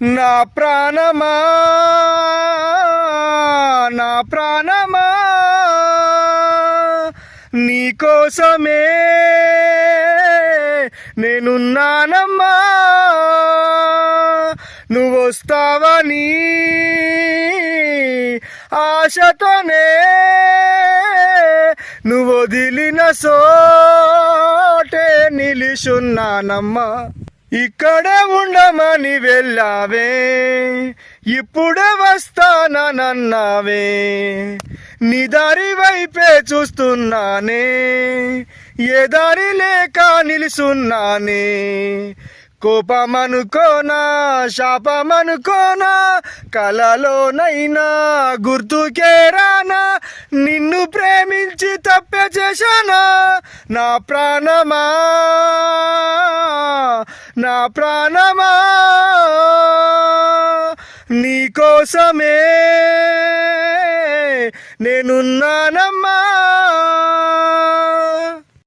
నా ప్రాణమా నా ప్రాణమా నీకోసమే నేనున్నానమ్మా, నువ్వొస్తావని ఆశతోనే నువ్వు వదిలిన సోటే నిలిచున్నానమ్మా. ఇక్కడే ఉండమని వెళ్ళావే, ఇప్పుడే వస్తానన్నావే, నీ దారి వైపే చూస్తున్నానే, ఏ దారి లేక నిలుసున్నానే. కోపమనుకోనా శాపమనుకోనా, కలలోనైనా గుర్తుకే రానా, నిన్ను ప్రేమించి తప్పే చేశానా. నా ప్రాణమా నా ప్రాణమా నీకోసమే నేనున్నానమ్మా.